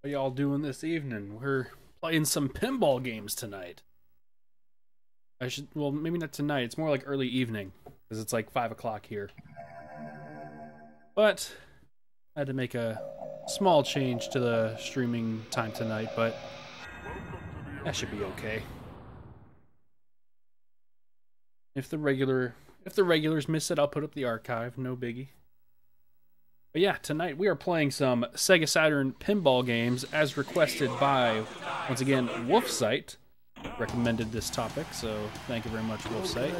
What y'all doing this evening? We're playing some pinball games tonight. Well, maybe not tonight. It's more like early evening, because it's like 5 o'clock here. But I had to make a small change to the streaming time tonight, but that should be okay. If the regulars miss it, I'll put up the archive, no biggie. But yeah, tonight we are playing some Sega Saturn pinball games as requested by, once again, Wolfsight. Recommended this topic, so thank you very much, Wolfsight.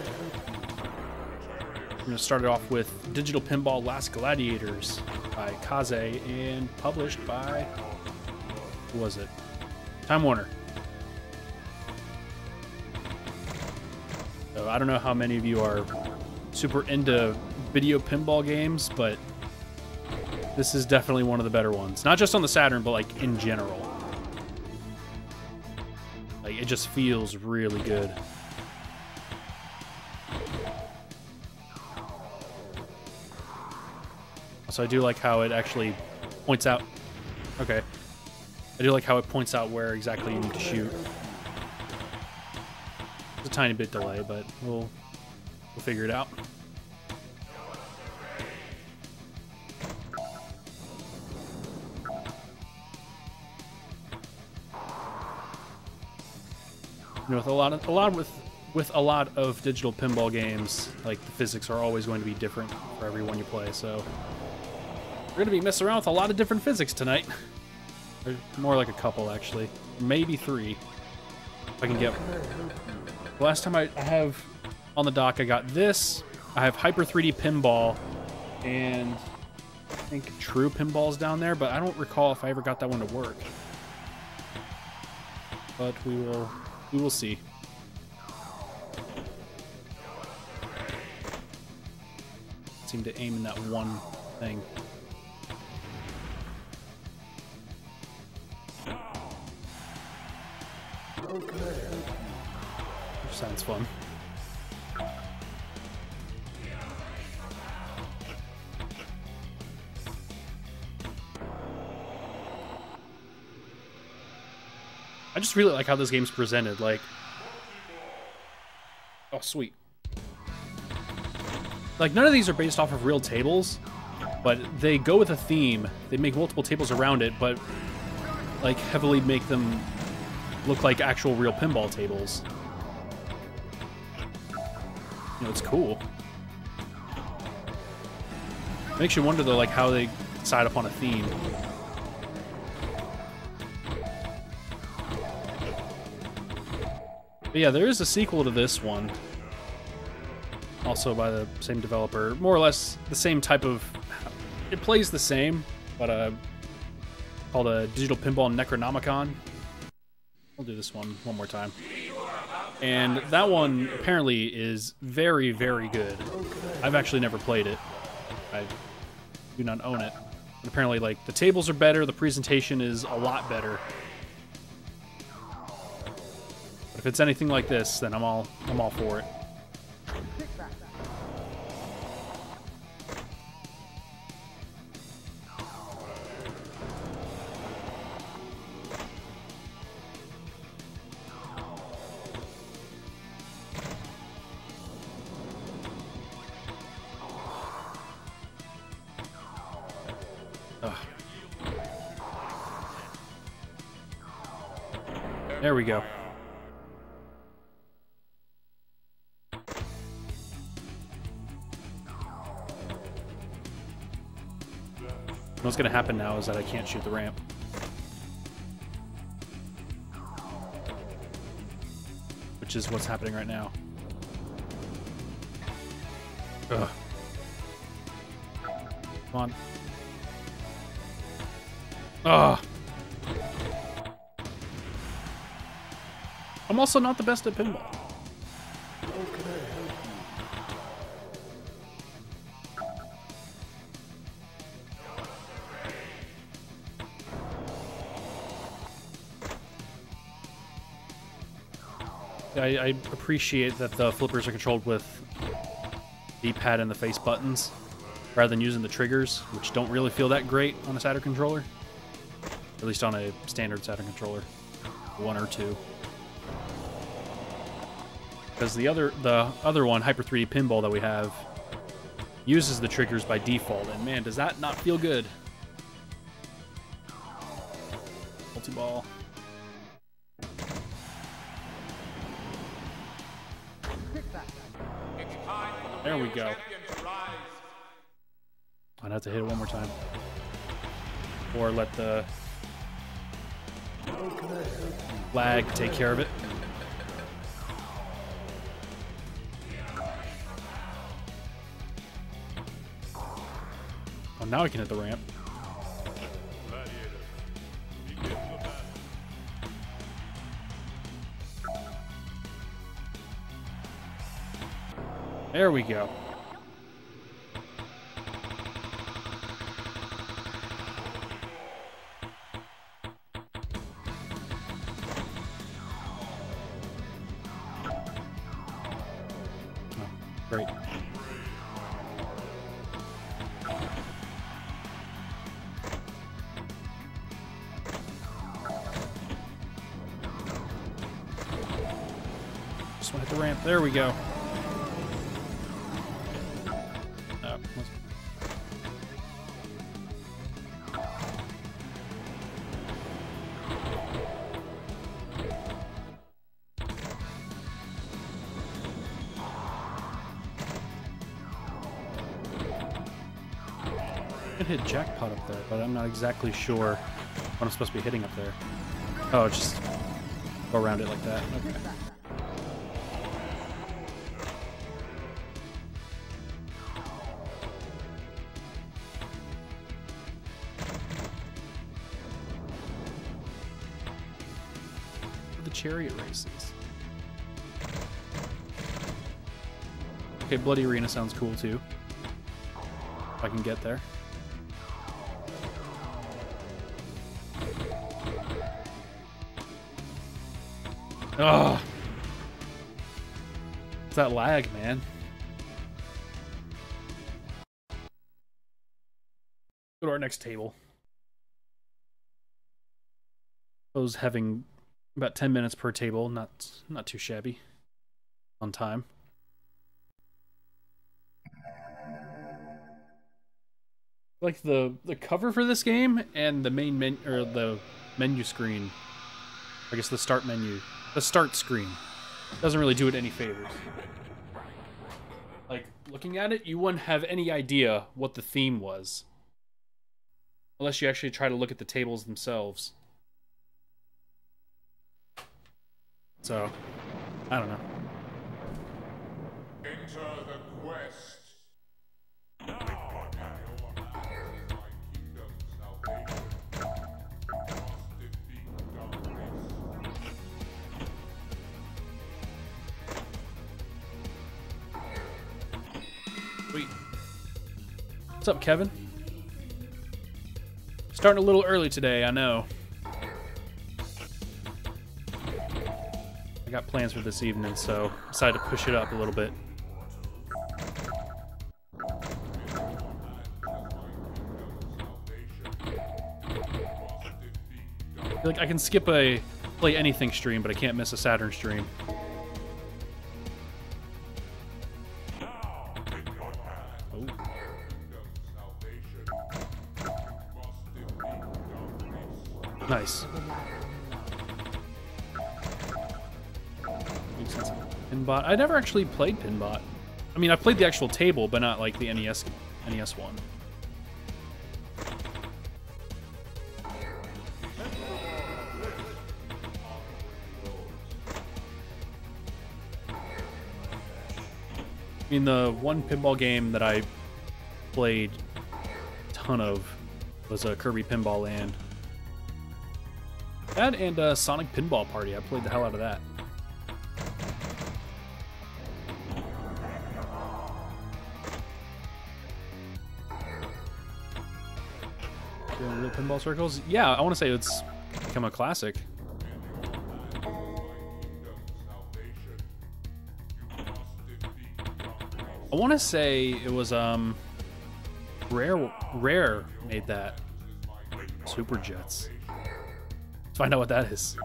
I'm going to start it off with Digital Pinball Last Gladiators by Kaze and published by, who was it? Time Warner. So I don't know how many of you are super into video pinball games, but this is definitely one of the better ones. Not just on the Saturn, but like in general. Like it just feels really good. So I do like how it actually points out. Okay. I do like how it points out where exactly you need to shoot. There's a tiny bit delay, but we'll figure it out. You know, with a lot of digital pinball games, like the physics are always going to be different for every one you play. So we're going to be messing around with a lot of different physics tonight. Or more like a couple, actually, maybe 3, if I can get. The last time I have on the dock, I got this. I have Hyper 3D Pinball, and I think True Pinball's down there, but I don't recall if I ever got that one to work. But we will see. Seem to aim in that one thing. Which sounds fun. I just really like how this game's presented. Like, oh, sweet. Like, none of these are based off of real tables, but they go with a theme. They make multiple tables around it, but like heavily make them look like actual real pinball tables. You know, it's cool. Makes you wonder though, like how they decide upon a theme. But yeah, there is a sequel to this one. Also by the same developer. More or less the same type of... It plays the same, but called a Digital Pinball Necronomicon. We'll do this one more time. And that one apparently is very, very good. I've actually never played it. I do not own it. But apparently, like, the tables are better, the presentation is a lot better. If it's anything like this, then I'm all for it. Ugh. There we go. What's going to happen now is that I can't shoot the ramp. Which is what's happening right now. Ugh. Come on. Ugh. I'm also not the best at pinball. I appreciate that the flippers are controlled with D-pad and the face buttons rather than using the triggers, which don't really feel that great on a Saturn controller. at least on a standard Saturn controller, 1 or 2. Because the other one, Hyper 3D Pinball that we have, uses the triggers by default, and man, does that not feel good. Multi-ball. There we go. I'd have to hit it one more time. Or let the lag take care of it. Oh, now I can hit the ramp. There we go. Oh, great. Just want to hit the ramp. There we go. I hit jackpot up there, but I'm not exactly sure what I'm supposed to be hitting up there. Oh, just go around it like that. Okay. The chariot races. Okay, Bloody Arena sounds cool too. If I can get there. Oh, it's that lag, man. Go to our next table. I was having about 10 minutes per table, not too shabby. On time. Like the cover for this game and the main menu, or the menu screen. I guess the start menu. The start screen doesn't really do it any favors. Like, looking at it, you wouldn't have any idea what the theme was. Unless you actually try to look at the tables themselves. So, I don't know. Enter the quest. Sweet. What's up, Kevin? Starting a little early today, I know. I got plans for this evening, so decided to push it up a little bit. I feel like I can skip a Play Anything stream, but I can't miss a Saturn stream. Nice. Pinbot. I never actually played Pinbot. I mean, I played the actual table, but not like the NES one. I mean, the one pinball game that I played a ton of was a Kirby Pinball Land. That and Sonic Pinball Party. I played the hell out of that. Doing real pinball circles? Yeah, I want to say it's become a classic. I want to say it was Rare made that. Super Jets. find out what that is.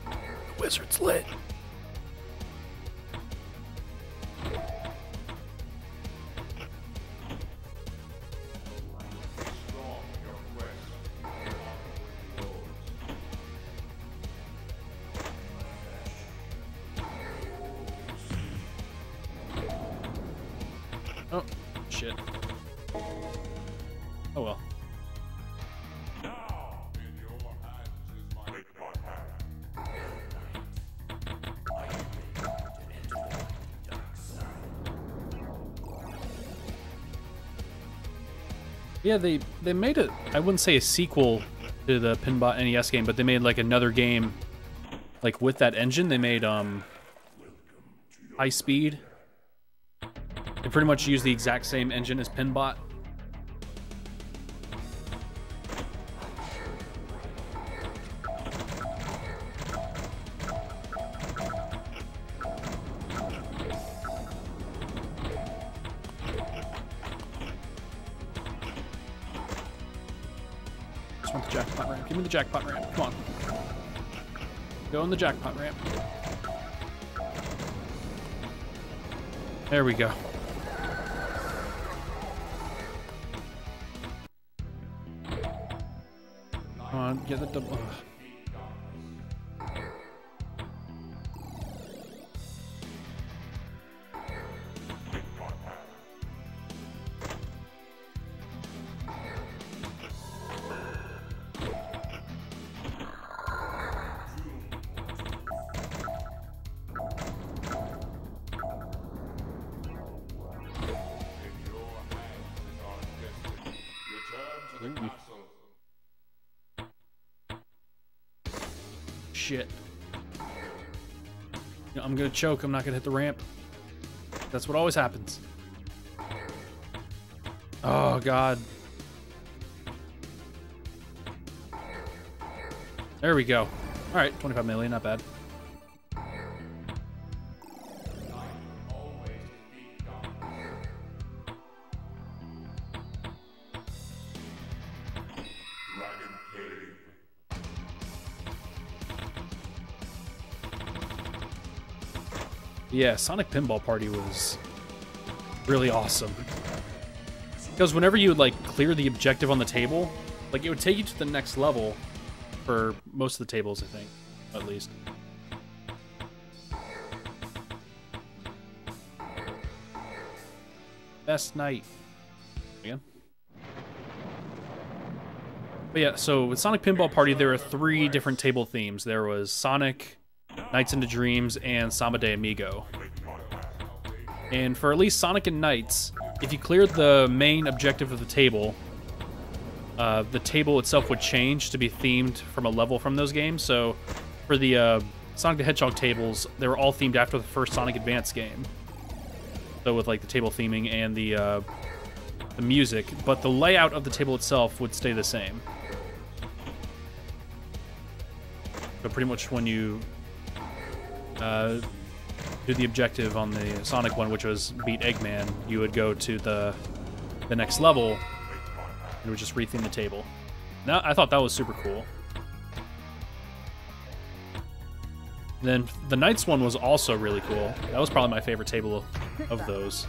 The wizard's lit. Oh, shit. Oh well. Yeah, they made it. I wouldn't say a sequel to the Pinball NES game, but they made like another game, like with that engine. They made High Speed. They pretty much use the exact same engine as Pinbot. Just want the jackpot ramp. Give me the jackpot ramp. Come on. Go on the jackpot ramp. There we go. Come on, get the double. Shit. No, I'm gonna choke. I'm not gonna hit the ramp. That's what always happens. Oh, God. There we go. All right, 25 million, not bad. Yeah, Sonic Pinball Party was really awesome. Because whenever you would, like, clear the objective on the table, like, it would take you to the next level for most of the tables, I think, at least. Best night. Again. But yeah, so with Sonic Pinball Party, there were 3 different table themes. There was Sonic, Nights into Dreams, and Samba de Amigo. And for at least Sonic and Nights, if you cleared the main objective of the table itself would change to be themed from a level from those games. So for the Sonic the Hedgehog tables, they were all themed after the first Sonic Advance game. So with like the table theming and the music, but the layout of the table itself would stay the same. So pretty much when you do the objective on the Sonic one, which was beat Eggman, you would go to the next level and would just retheme the table. Now, I thought that was super cool. Then the Knights one was also really cool. That was probably my favorite table of those.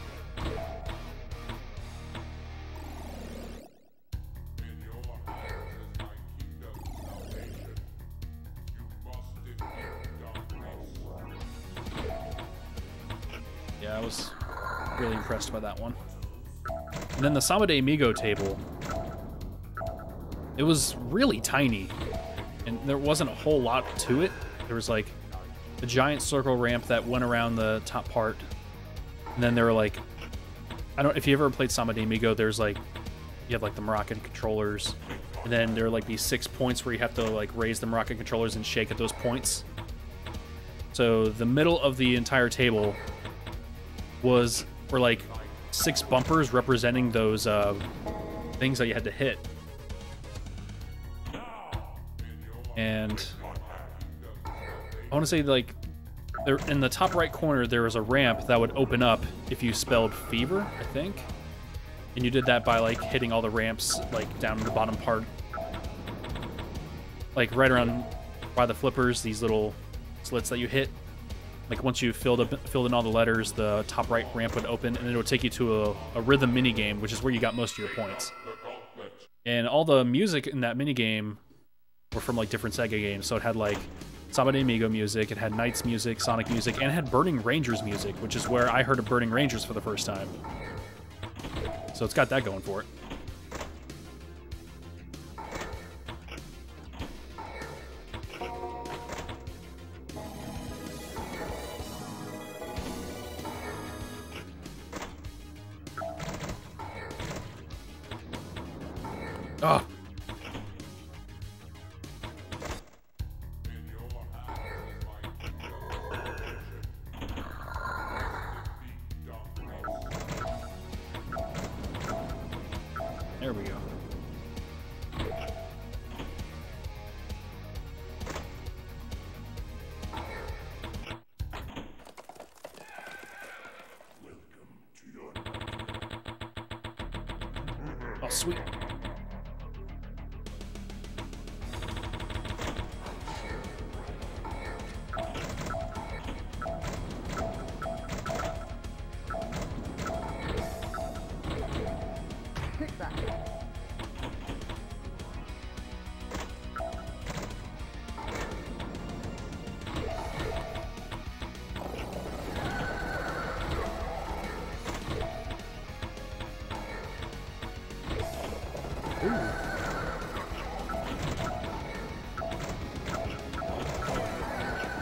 Yeah, I was really impressed by that one. And then the Samba de Amigo table, it was really tiny, and there wasn't a whole lot to it. There was like a giant circle ramp that went around the top part, and then there were like, I don't know if you ever played Samba de Amigo, there's like, you have like the Moroccan controllers, and then there are like these 6 points where you have to like raise the Moroccan controllers and shake at those points. So the middle of the entire table were like 6 bumpers representing those things that you had to hit. And I want to say, like, there in the top right corner there was a ramp that would open up if you spelled fever, I think. And you did that by like hitting all the ramps like down in the bottom part. Like right around by the flippers, these little slits that you hit. Like once you filled in all the letters, the top right ramp would open, and it would take you to a rhythm mini game, which is where you got most of your points. And all the music in that mini game were from like different Sega games. So it had like Samba de Amigo music, it had Knights music, Sonic music, and it had Burning Rangers music, which is where I heard of Burning Rangers for the first time. So it's got that going for it. Oh. There we go. Oh, sweet.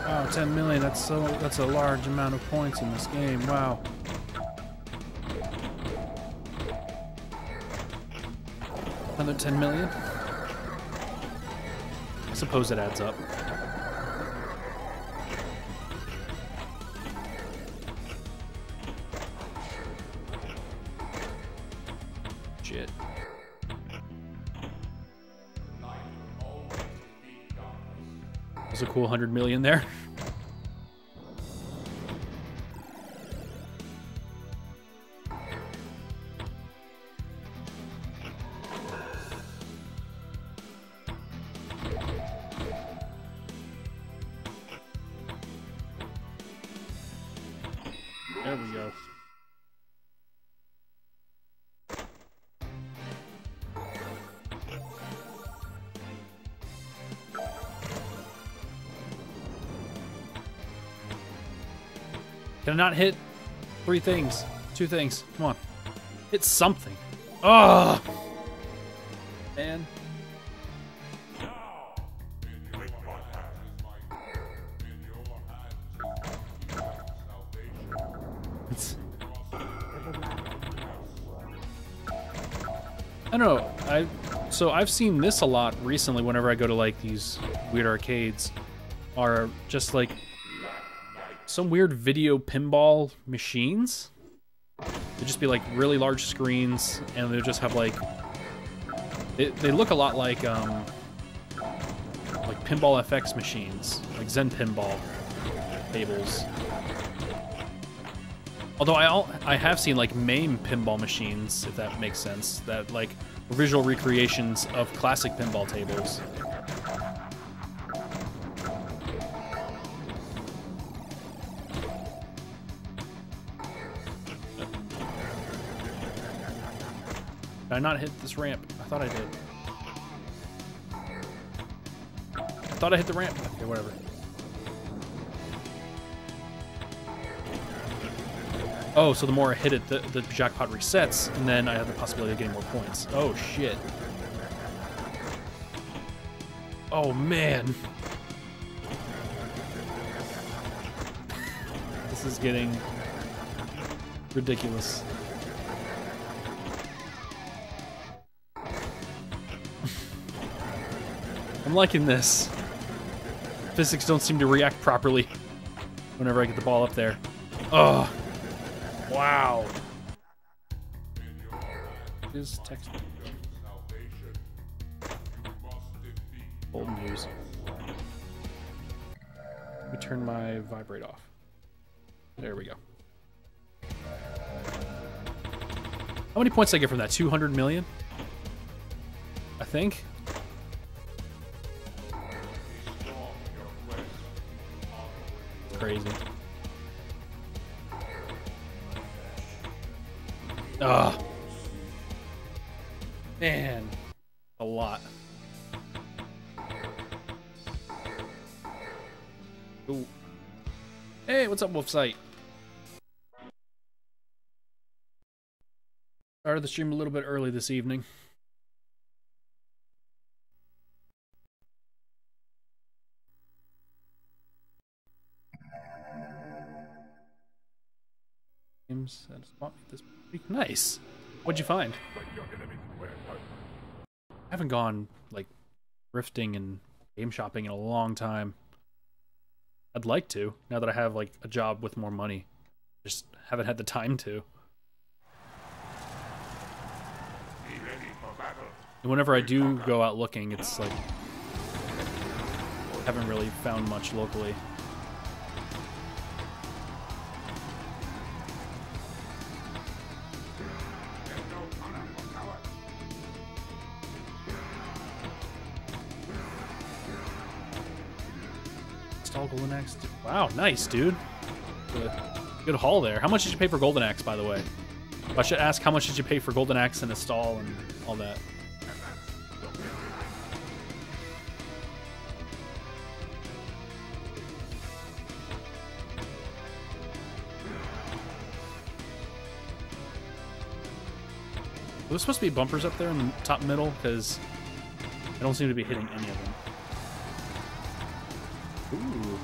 Wow, 10 million, that's a large amount of points in this game. Wow. Another 10 million? I suppose it adds up. Shit. That was a cool 100 million there. There we go. Can I not hit 3 things? 2 things. Come on. Hit something. Ugh! Man. I don't know. So I've seen this a lot recently whenever I go to like these weird arcades, are just like some weird video pinball machines. They'd just be like really large screens, and they'll just have like they look a lot like Pinball FX machines, like Zen Pinball tables. Although I have seen like MAME pinball machines, if that makes sense, that like visual recreations of classic pinball tables. Did I not hit this ramp? I thought I did. I thought I hit the ramp. Okay, whatever. Oh, so the more I hit it, the jackpot resets, and then I have the possibility of getting more points. Oh, shit. Oh, man. This is getting ridiculous. I'm liking this. Physics don't seem to react properly whenever I get the ball up there. Ugh. Wow. Is text old news. Let me turn my vibrate off. There we go. How many points did I get from that? 200 million? I think. Crazy. Ugh. Man. A lot. Ooh. Hey, what's up, Wolfsight? Started the stream a little bit early this evening. Games at a spot this week. Nice. What'd you find? I haven't gone like thrifting and game shopping in a long time. I'd like to, now that I have like a job with more money. Just haven't had the time to. And whenever I do go out looking, it's like haven't really found much locally. Install Golden Axe. Wow, nice, dude. Good haul there. How much did you pay for Golden Axe, by the way? I should ask, how much did you pay for Golden Axe and install and all that? There's supposed to be bumpers up there in the top middle, because I don't seem to be hitting any of them. Ooh.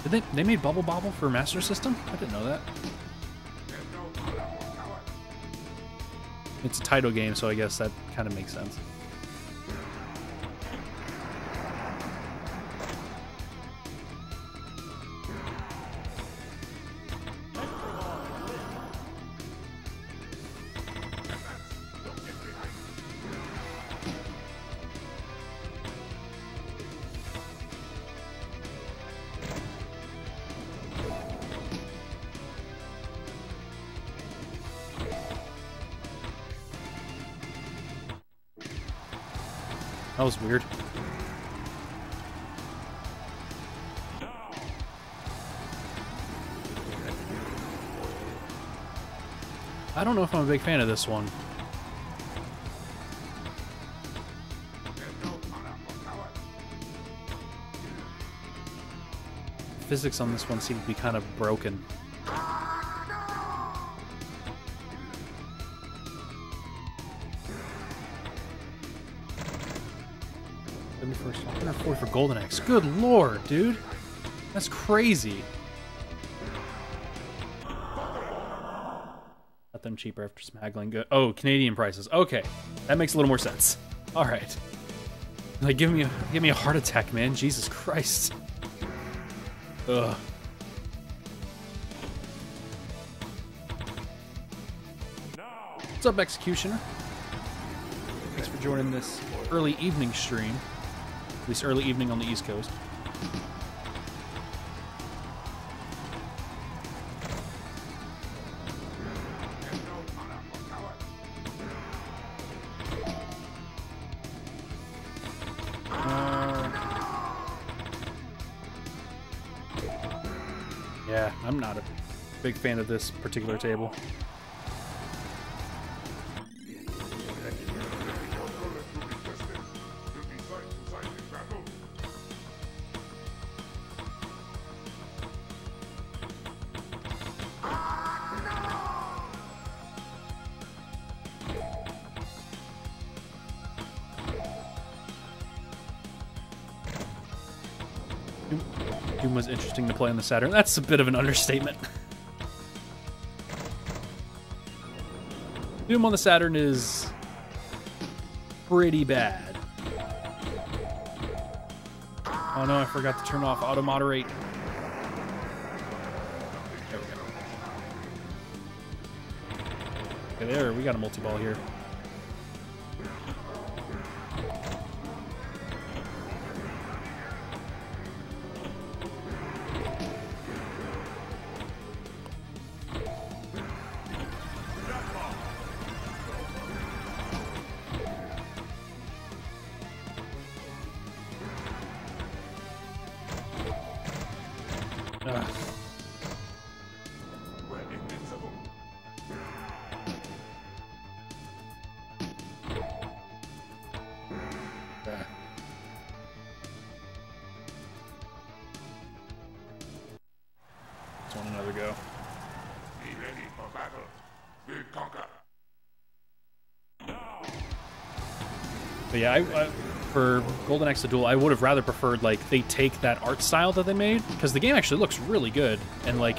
Did they made Bubble Bobble for Master System? I didn't know that. It's a title game, so I guess that kind of makes sense. That was weird. I don't know if I'm a big fan of this one. Physics on this one seem to be kind of broken. $140 for Golden Axe. Good lord, dude. That's crazy. Got them cheaper after smuggling. Good. Oh, Canadian prices. Okay, that makes a little more sense. All right. Like, give me a heart attack, man. Jesus Christ. Ugh. What's up, Executioner? Thanks for joining this early evening stream. At least early evening on the East Coast. Yeah, I'm not a big fan of this particular table. Doom was interesting to play on the Saturn. That's a bit of an understatement. Doom on the Saturn is pretty bad. Oh no, I forgot to turn off auto moderate. There we go. Okay, there, we got a multi-ball here. But yeah, for Golden Axe the Duel, I would have rather preferred, like, they take that art style that they made, because the game actually looks really good, and, like,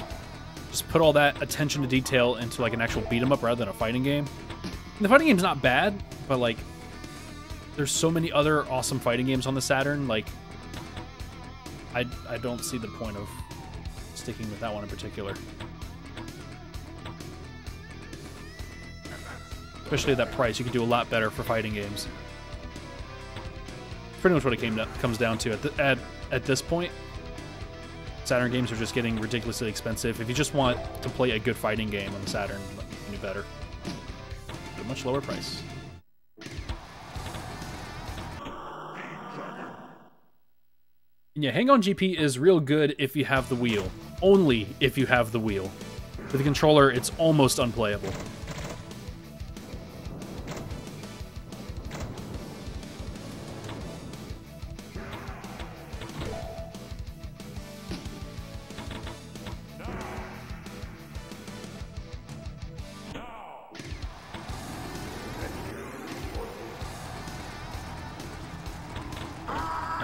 just put all that attention to detail into, like, an actual beat-em-up rather than a fighting game. And the fighting game's not bad, but, like, there's so many other awesome fighting games on the Saturn, like, I don't see the point of sticking with that one in particular. Especially at that price, you could do a lot better for fighting games. Pretty much what it comes down to at this point. Saturn games are just getting ridiculously expensive. If you just want to play a good fighting game on the Saturn, you can do better at a much lower price. And yeah, Hang On GP is real good if you have the wheel. Only if you have the wheel. With the controller, it's almost unplayable.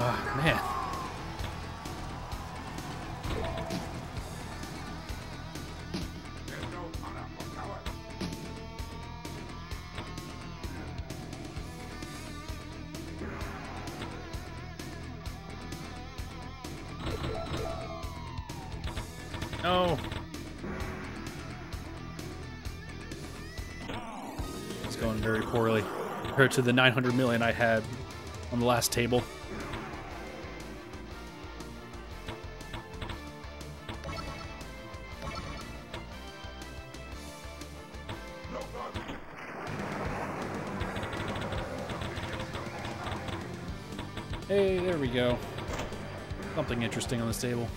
Oh, man. No. It's going very poorly compared to the 900 million I had on the last table. Hey, there we go. Something interesting on this table.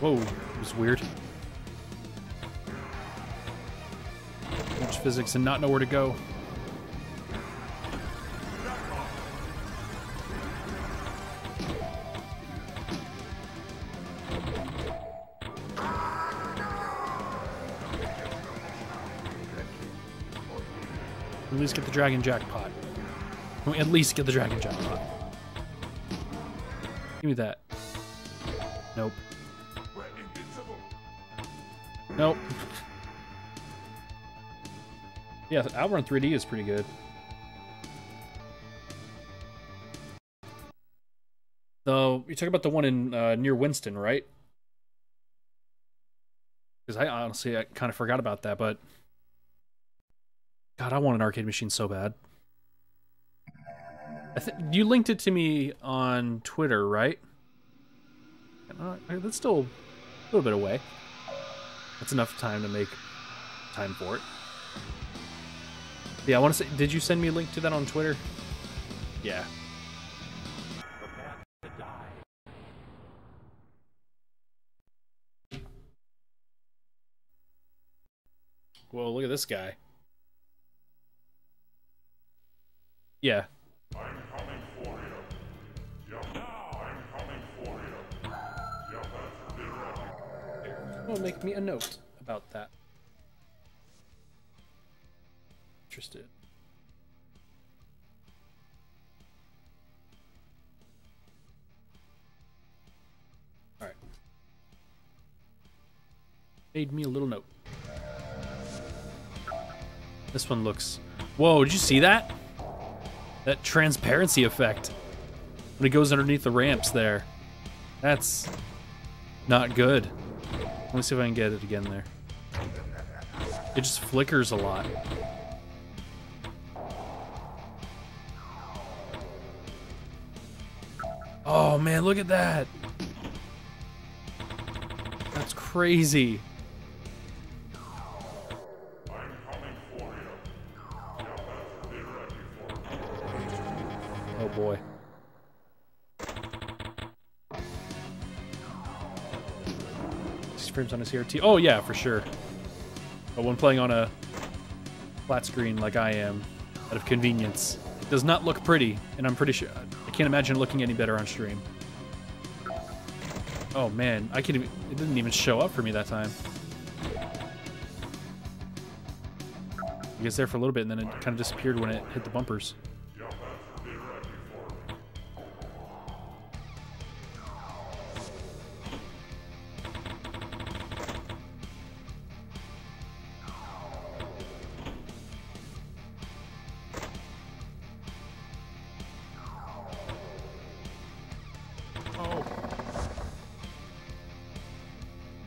Whoa, it was weird. Much physics and not know where to go. At least get the dragon jackpot. At least get the dragon jackpot. Give me that. Nope. Nope. Yeah, Outrun 3D is pretty good. So, you're talking about the one in near Winston, right? Because I honestly, I kind of forgot about that, but... God, I want an arcade machine so bad. You linked it to me on Twitter, right? That's still a little bit away. That's enough time to make time for it. Yeah, I want to say, did you send me a link to that on Twitter? Yeah. Whoa, look at this guy. Yeah. I'm coming for you. Yep, I'm coming for you. Yep, that's right. Well, make me a note about that. Interested. All right. Made me a little note. This one looks... Whoa, did you see that? That transparency effect. When it goes underneath the ramps there. That's not good. Let me see if I can get it again there. It just flickers a lot. Oh man, look at that. That's crazy. I'm coming for you. You better be ready for me. Oh boy. Frames on a CRT. Oh yeah, for sure. But when playing on a flat screen like I am, out of convenience, it does not look pretty, and I'm pretty sure I can't imagine looking any better on stream. Oh man, it didn't even show up for me that time. It was there for a little bit, and then it kind of disappeared when it hit the bumpers. You better be ready for me. Oh.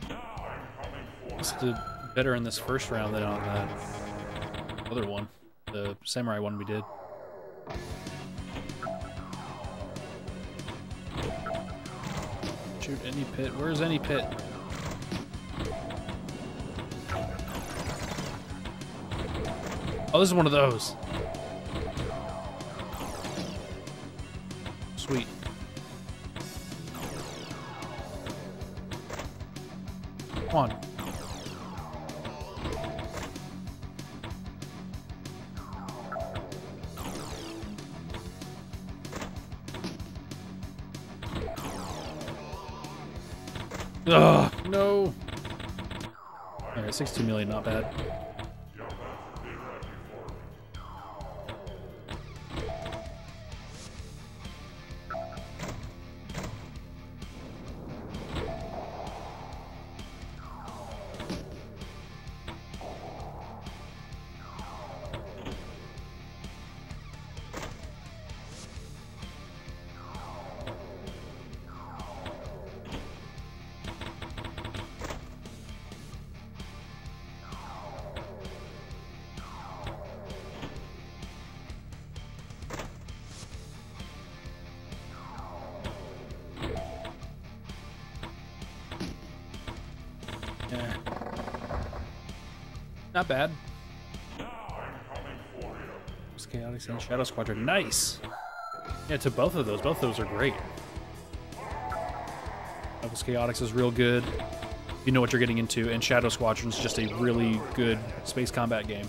Now I'm coming for This did better in this first round than on that other one, the samurai one we did. Shoot any pit. Where's any pit? Oh, this is one of those. Sweet. Come on. Ugh, no. Alright, 62 million, not bad. you better be ready for me. Yeah. Not bad. Now I'm coming for you. It's Chaotix and Shadow Squadron. Nice. Yeah, to both of those. Both of those are great. Levels Chaotix is real good. You know what you're getting into, and Shadow Squadron's just a really good space combat game.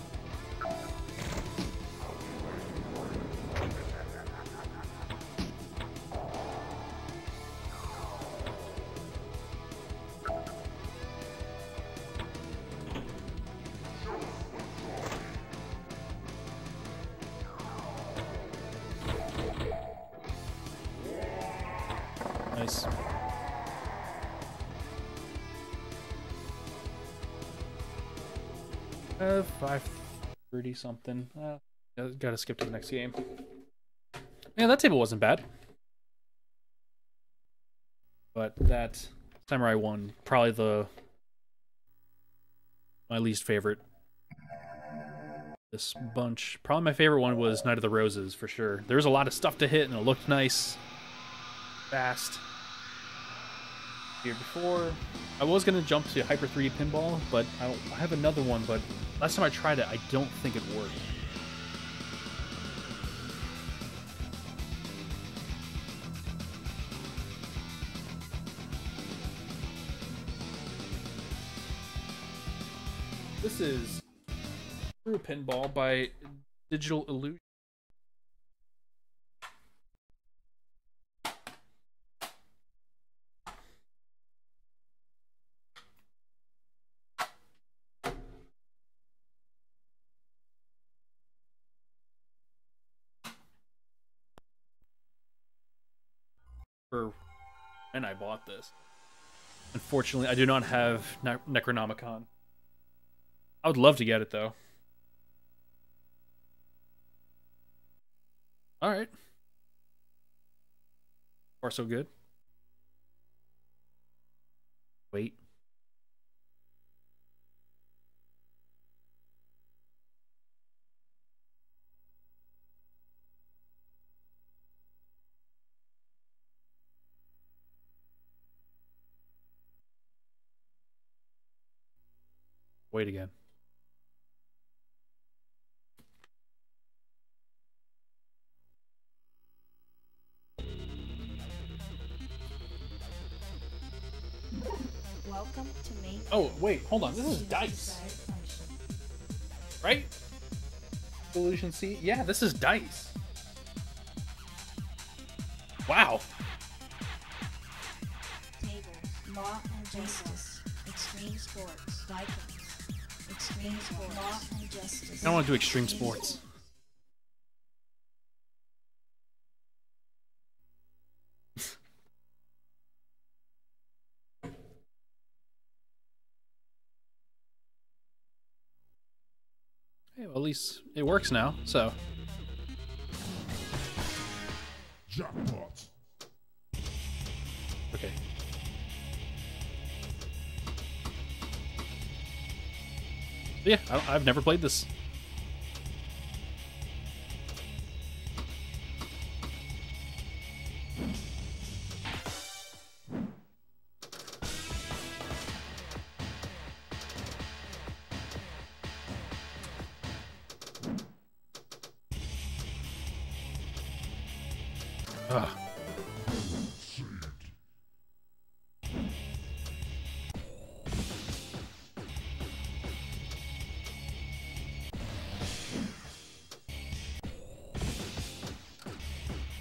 Nice. Uh, 530 something. Gotta skip to the next game. Yeah, that table wasn't bad. But that Samurai one, probably my least favorite. This bunch. Probably my favorite one was Night of the Roses, for sure. There was a lot of stuff to hit, and it looked nice. Fast. Here before, I was gonna jump to Hyper 3D Pinball, but I have another one, but last time I tried it, I don't think it worked. This is True Pinball by Digital Illusion. And I bought this. Unfortunately, I do not have Necronomicon. I would love to get it, though. Alright. Far so good. Wait. Wait again. Welcome to main. Oh, wait, hold on. This is dice. Right? Solution C? Yeah, this is dice. Wow. Tables, law and justice, extreme sports, Vikings, extreme sports, law and justice. I don't want to do extreme sports. Hey, well, at least it works now, so. Jackpot. Okay. Yeah, I've never played this. Ugh.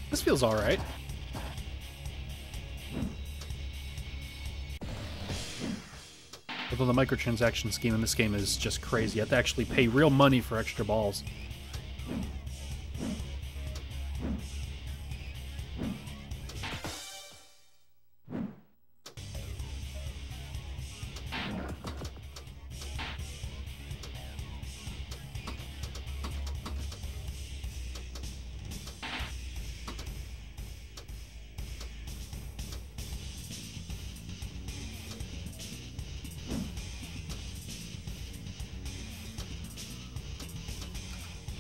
This feels alright. Although the microtransaction scheme in this game is just crazy. You have to actually pay real money for extra balls.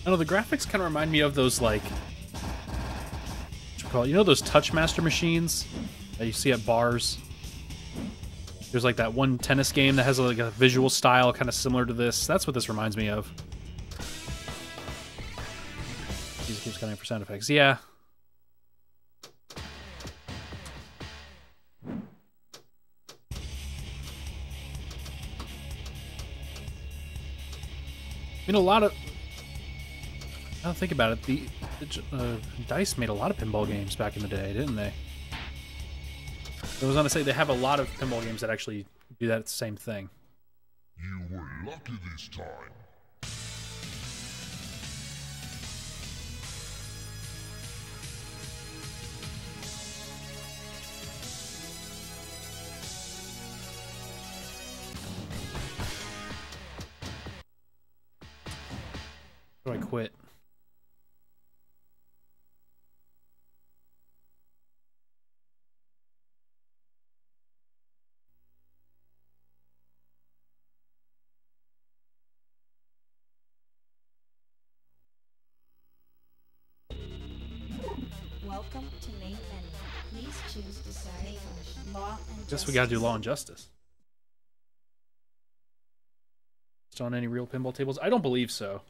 I don't know, the graphics kind of remind me of those, like, what you call it? You know those Touchmaster machines that you see at bars? There's like that one tennis game that has like a visual style kind of similar to this. That's what this reminds me of. Jesus keeps coming for sound effects. Yeah. I mean, a lot of... I don't think about it. The DICE made a lot of pinball games back in the day, didn't they? I was going to say they have a lot of pinball games that actually do that same thing. You were lucky this time. How do I quit? Welcome to main menu. Please choose deciding function. Law and Guess we gotta do Law and Justice. Still on any real pinball tables? I don't believe so.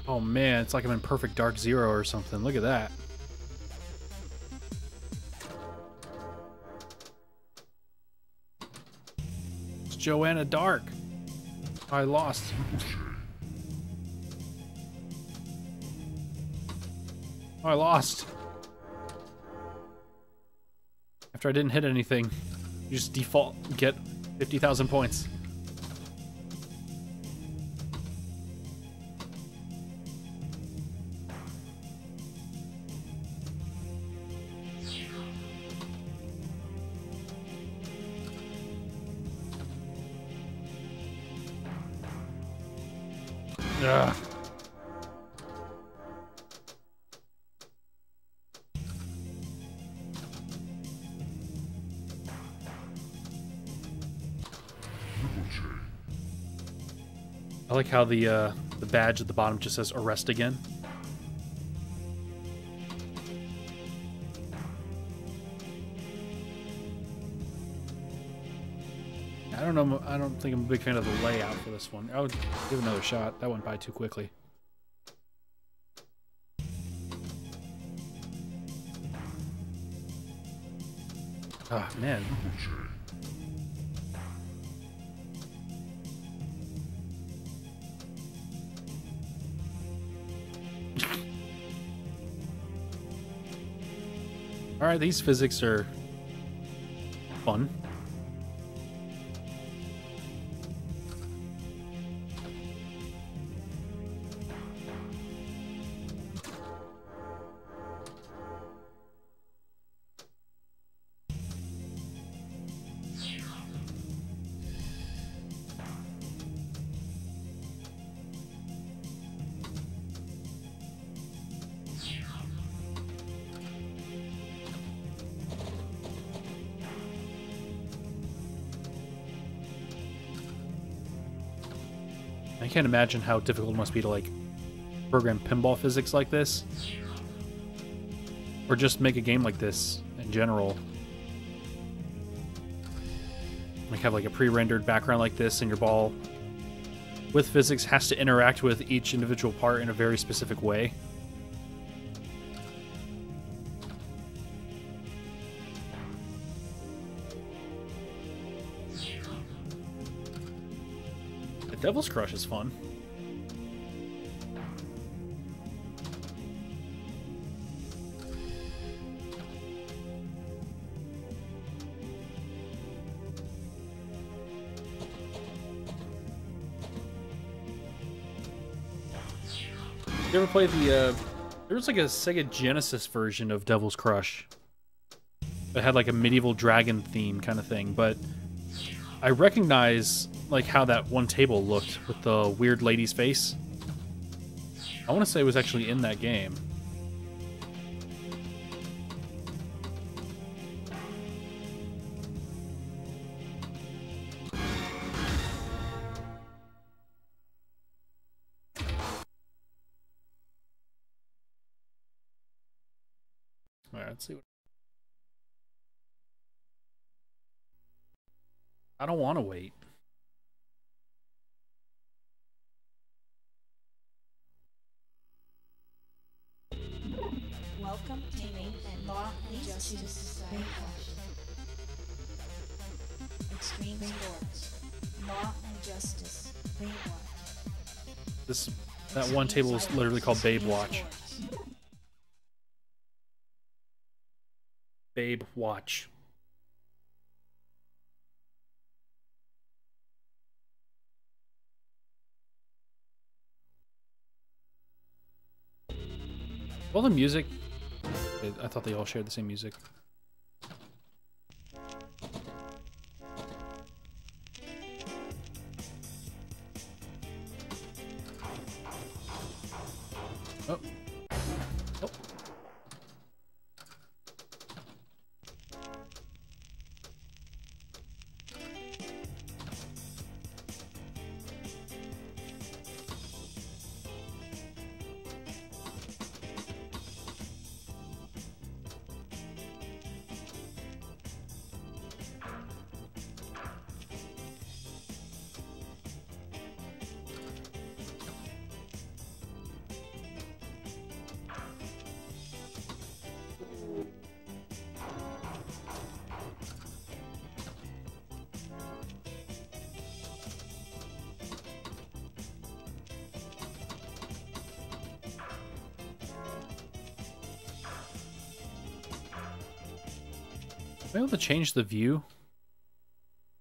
Oh man, it's like I'm in Perfect Dark Zero or something. Look at that. It's Joanna Dark. I lost. Oh, I lost. After I didn't hit anything, you just default get 50,000 points. Ugh. I like how the badge at the bottom just says arrest again. I don't know. I don't think I'm a big fan of the layout for this one. I would give it another shot. That went by too quickly. Ah, man. Alright, these physics are fun. I can't imagine how difficult it must be to, like, program pinball physics like this. Or just make a game like this in general. Like, have, like, a pre-rendered background like this, and your ball, with physics, has to interact with each individual part in a very specific way. Devil's Crush is fun. You ever play the, there was like a Sega Genesis version of Devil's Crush that had like a medieval dragon theme kind of thing, but I recognize like how that one table looked with the weird lady's face. I want to say it was actually in that game. All right, let's see what. I don't want to wait. Welcome to Maine and Law and Justice Society. Extreme Sports. Law and Justice. Babe Watch. That one table is literally called Babe Watch. Babe Watch. All the music, I thought they all shared the same music. Oh. Oh. Am I able to change the view?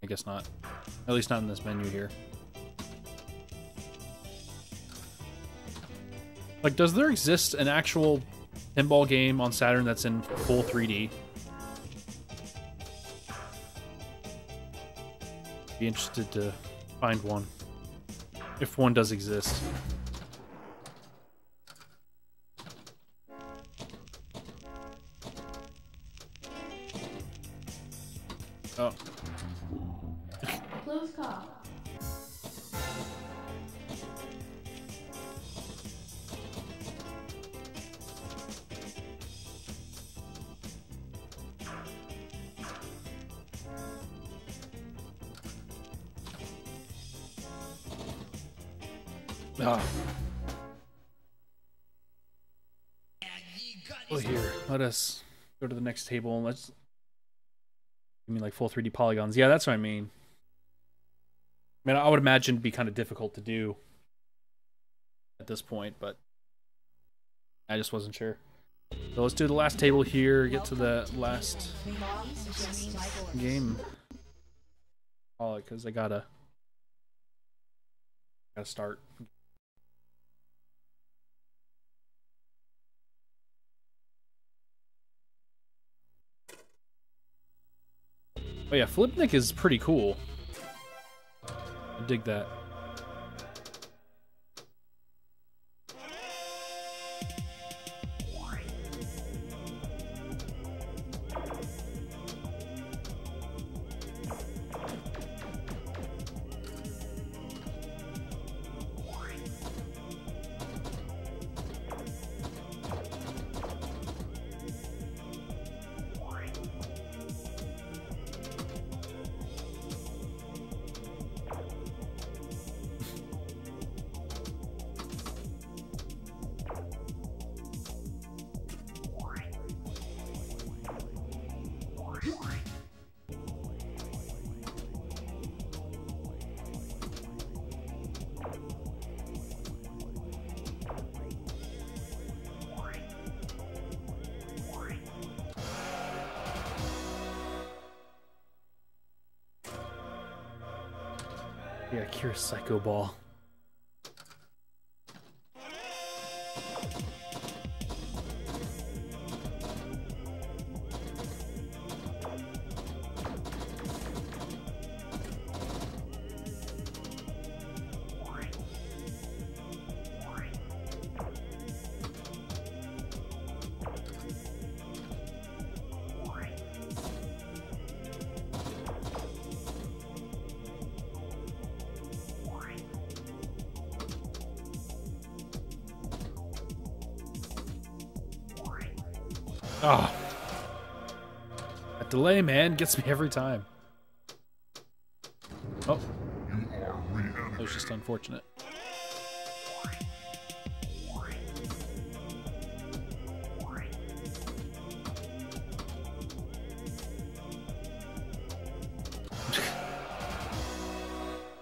I guess not. At least not in this menu here. Like, does there exist an actual pinball game on Saturn that's in full 3D? Be interested to find one. If one does exist. Oh. Close call. Oh. Well, here, let us go to the next table and let's. I mean, like full 3D polygons. Yeah, that's what I mean. I mean, I would imagine it'd be kind of difficult to do at this point, but I just wasn't sure. So let's do the last table here, get to the last game. Call it, because I gotta start. Oh yeah, Flipnik is pretty cool. I dig that. Yeah, Cure Psycho Ball. Oh, that delay, man, gets me every time. Oh, that was just unfortunate.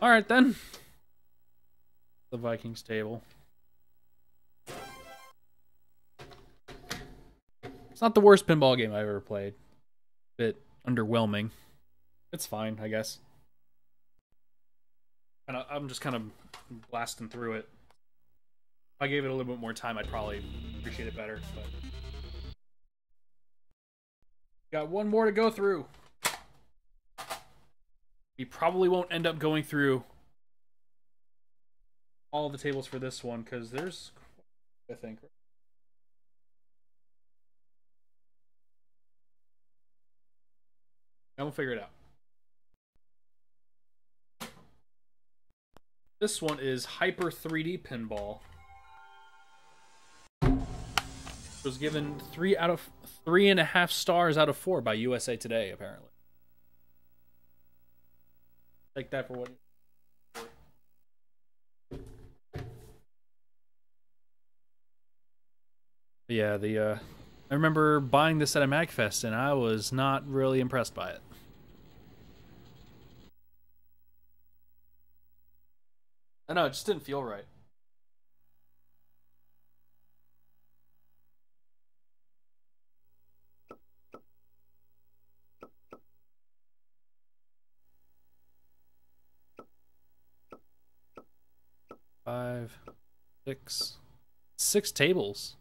All right then, the Vikings table. It's not the worst pinball game I've ever played. Bit underwhelming. It's fine, I guess. And I'm just kind of blasting through it. If I gave it a little bit more time, I'd probably appreciate it better. But got one more to go through. We probably won't end up going through all the tables for this one because there's, I think. And we'll figure it out. This one is Hyper 3D Pinball. It was given 3.5 stars out of 4 by USA Today, apparently. Take that for what it is. Yeah, I remember buying this at a MagFest, and I was not really impressed by it. I know, it just didn't feel right. Five, six tables.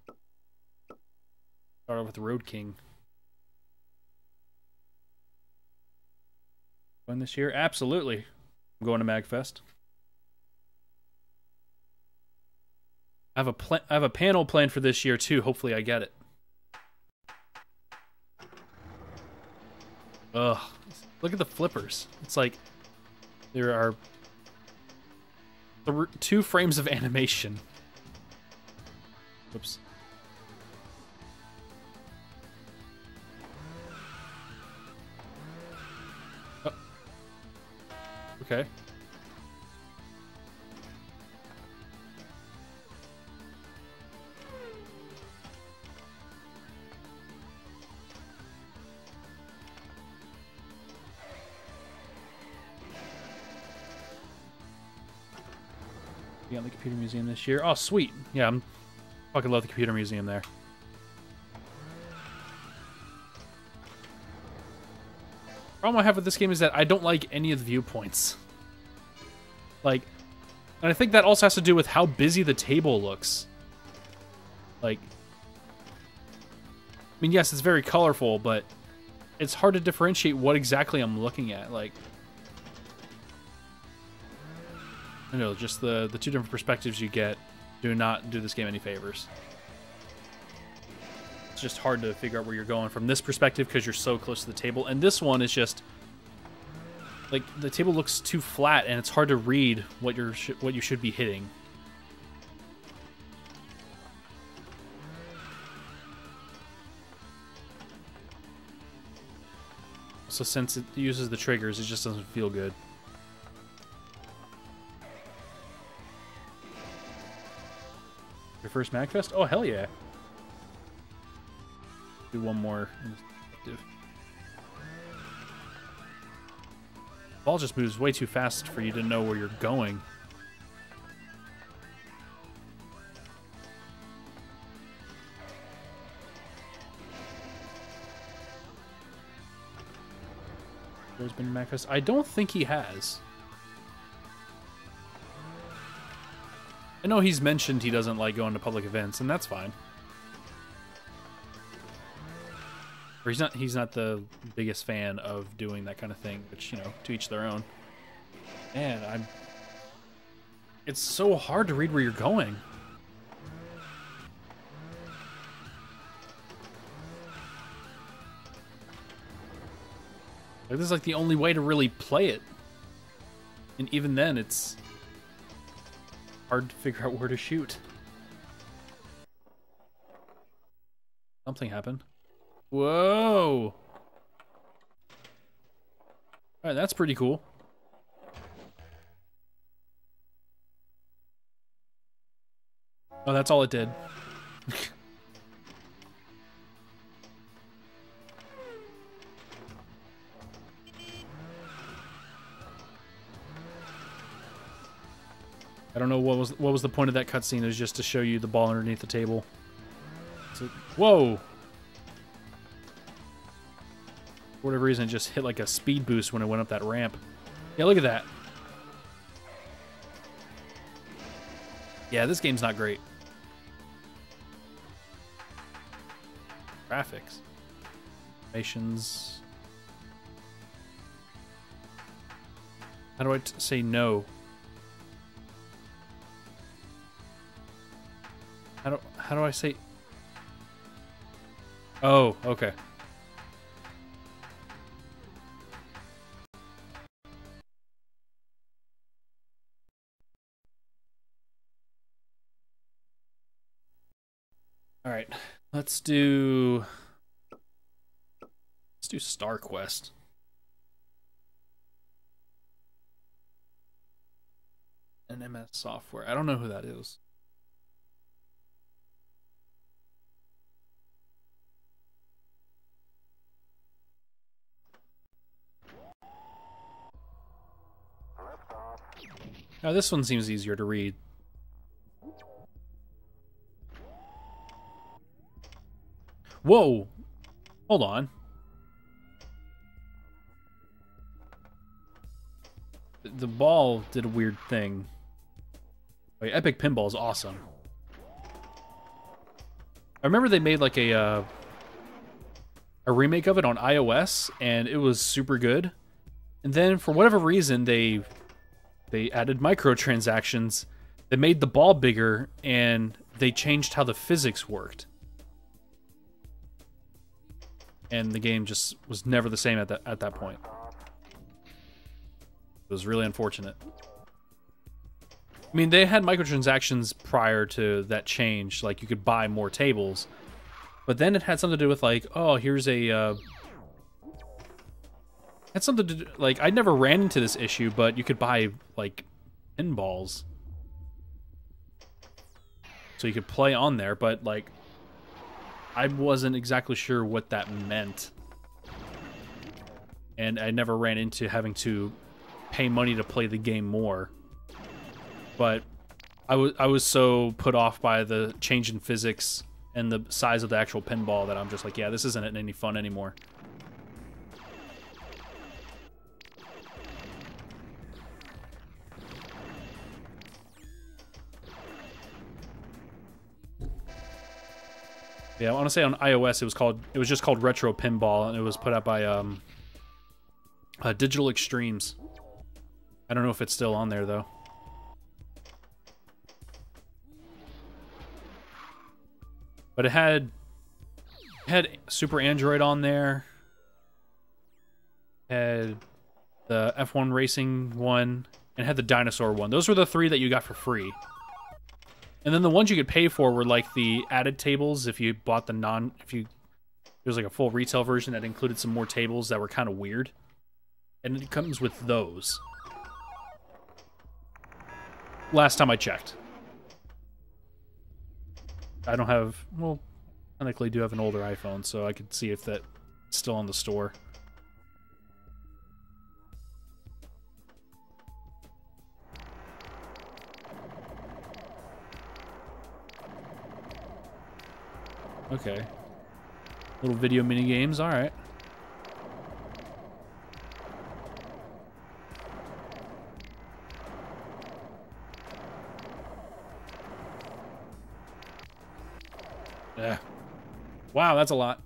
Start off with Road King. Going this year? Absolutely. I'm going to MagFest. I have a panel planned for this year too. Hopefully I get it. Ugh. Look at the flippers. It's like there are 2 frames of animation. Oops. Oh. Okay. Be on the computer museum this year. Oh, sweet. Yeah, I'm fucking love the computer museum there. Problem I have with this game is that I don't like any of the viewpoints. Like, and I think that also has to do with how busy the table looks. Like, I mean, yes, it's very colorful, but it's hard to differentiate what exactly I'm looking at. Like, I know, just the two different perspectives you get do not do this game any favors. It's just hard to figure out where you're going from this perspective because you're so close to the table. And this one is just, like, the table looks too flat and it's hard to read what you should be hitting. So since it uses the triggers, it just doesn't feel good. Your first MagFest? Oh, hell yeah. Do one more. Ball just moves way too fast for you to know where you're going. There's been MagFest. I don't think he has. I know he's mentioned he doesn't like going to public events, and that's fine. Or he's not the biggest fan of doing that kind of thing, which, you know, to each their own. Man, it's so hard to read where you're going. Like, this is like the only way to really play it. And even then, it's hard to figure out where to shoot. Something happened. Whoa! Alright, that's pretty cool. Oh, that's all it did. I don't know what was the point of that cutscene. It was just to show you the ball underneath the table. So, whoa! For whatever reason, it just hit like a speed boost when it went up that ramp. Yeah, look at that. Yeah, this game's not great. Graphics. Animations. How do I say no? How do I say? Oh, okay. All right, let's do Star Quest. NMS Software. I don't know who that is. Now this one seems easier to read. Whoa! Hold on. The ball did a weird thing. Wait, Epic Pinball is awesome. I remember they made like a remake of it on iOS, and it was super good. And then for whatever reason, they added microtransactions that made the ball bigger, and they changed how the physics worked. And the game just was never the same at that point. It was really unfortunate. I mean, they had microtransactions prior to that change, like you could buy more tables, but then it had something to do with like, oh, here's a had something to do, like, I never ran into this issue, but you could buy like pinballs, so you could play on there, but like I wasn't exactly sure what that meant, and I never ran into having to pay money to play the game more. But I was so put off by the change in physics and the size of the actual pinball that I'm just like, yeah, this isn't any fun anymore. Yeah, I want to say on iOS it was just called Retro Pinball, and it was put out by Digital Extremes. I don't know if it's still on there though. But it had Super Android on there. Had the F1 racing one, and had the dinosaur one. Those were the 3 that you got for free. And then the ones you could pay for were like the added tables if you bought the there's like a full retail version that included some more tables that were kind of weird. And it comes with those. Last time I checked. I don't have, well, I technically do have an older iPhone, so I could see if that's still on the store. Okay. Little video mini games, alright. Yeah. Wow, that's a lot.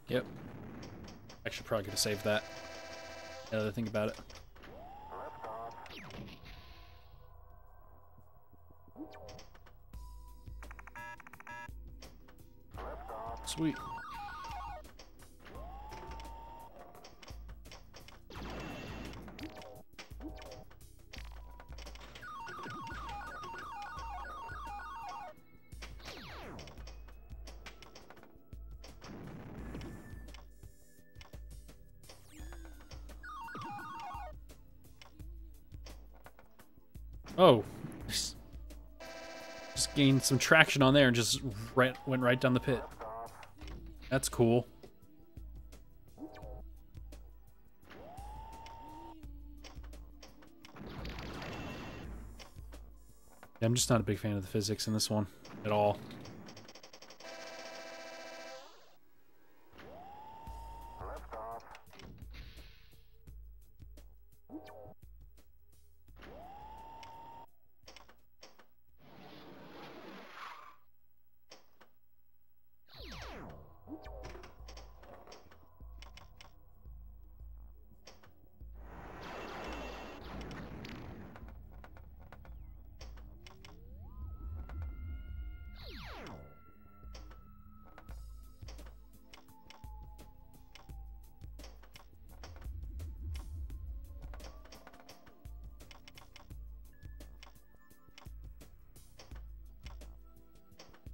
Yep. Actually, probably could have saved that. Now that I think about it. Sweet. Oh, just gained some traction on there and just went right down the pit. That's cool. Yeah, I'm just not a big fan of the physics in this one at all.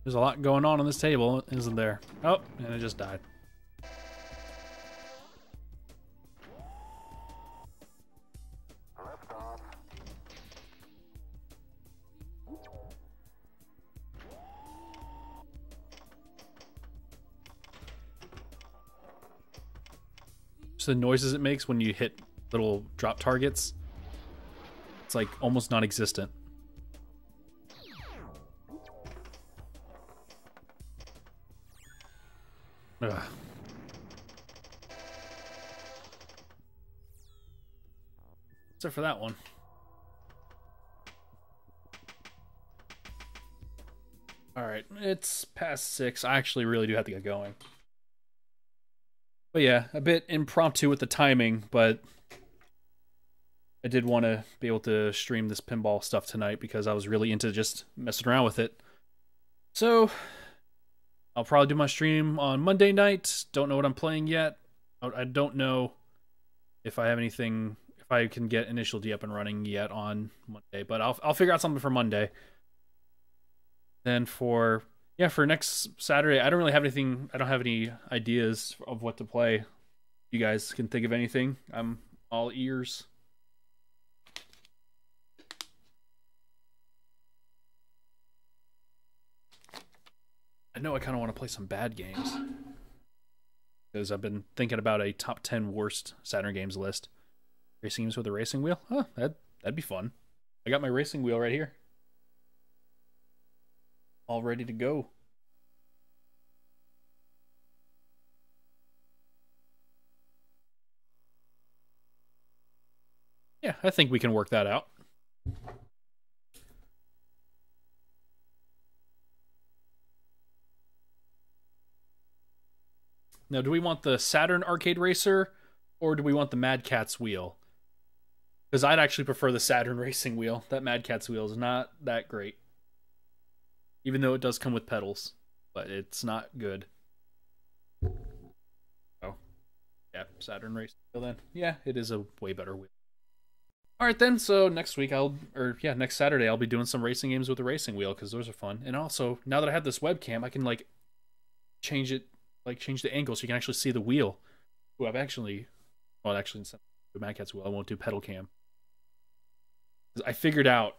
There's a lot going on this table, isn't there? Oh, and it just died. Just the noises it makes when you hit little drop targets. It's like almost non-existent. Ugh. Except for that one. Alright, it's past 6. I actually really do have to get going. But yeah, a bit impromptu with the timing, but I did want to be able to stream this pinball stuff tonight because I was really into just messing around with it. So I'll probably do my stream on Monday night. Don't know what I'm playing yet. I don't know if I have anything, if I can get Initial D up and running yet on Monday, but I'll figure out something for Monday. Then for next Saturday, I don't really have anything. I don't have any ideas of what to play. You guys can think of anything. I'm All ears. I know I kind of want to play some bad games. Because I've been thinking about a top 10 worst Saturn games list. Racing games with a racing wheel? Huh, that'd be fun. I got my racing wheel right here. All ready to go. Yeah, I think we can work that out. Now, do we want the Saturn Arcade Racer, or do we want the Mad Catz wheel? Because I'd actually prefer the Saturn Racing wheel. That Mad Catz wheel is not that great. Even though it does come with pedals. But it's not good. Oh. Yeah, Saturn Racing wheel then. Yeah, it is a way better wheel. Alright then, so next week next Saturday I'll be doing some racing games with the racing wheel, because those are fun. And also, now that I have this webcam, I can, change the angle so you can actually see the wheel. Ooh, instead of the Mad Catz wheel, I won't do pedal cam. I figured out,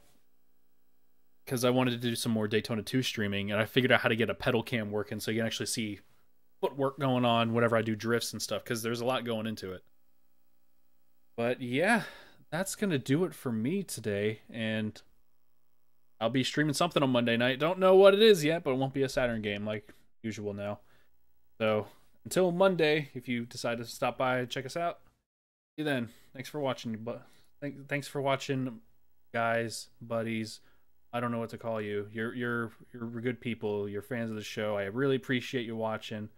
because I wanted to do some more Daytona 2 streaming, and I figured out how to get a pedal cam working so you can actually see footwork going on whenever I do drifts and stuff, because there's a lot going into it. But yeah, that's going to do it for me today, and I'll be streaming something on Monday night. Don't know what it is yet, but it won't be a Saturn game like usual now. So, until Monday, if you decide to stop by and check us out, see you then. Thanks for watching, thanks for watching, guys, buddies. I don't know what to call you. You're good people. You're fans of the show. I really appreciate you watching.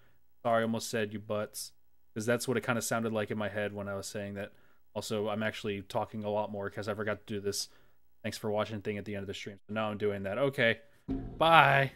Sorry, I almost said you butts, because that's what it kind of sounded like in my head when I was saying that. Also, I'm actually talking a lot more because I forgot to do this thanks for watching thing at the end of the stream. So now I'm doing that. Okay, bye.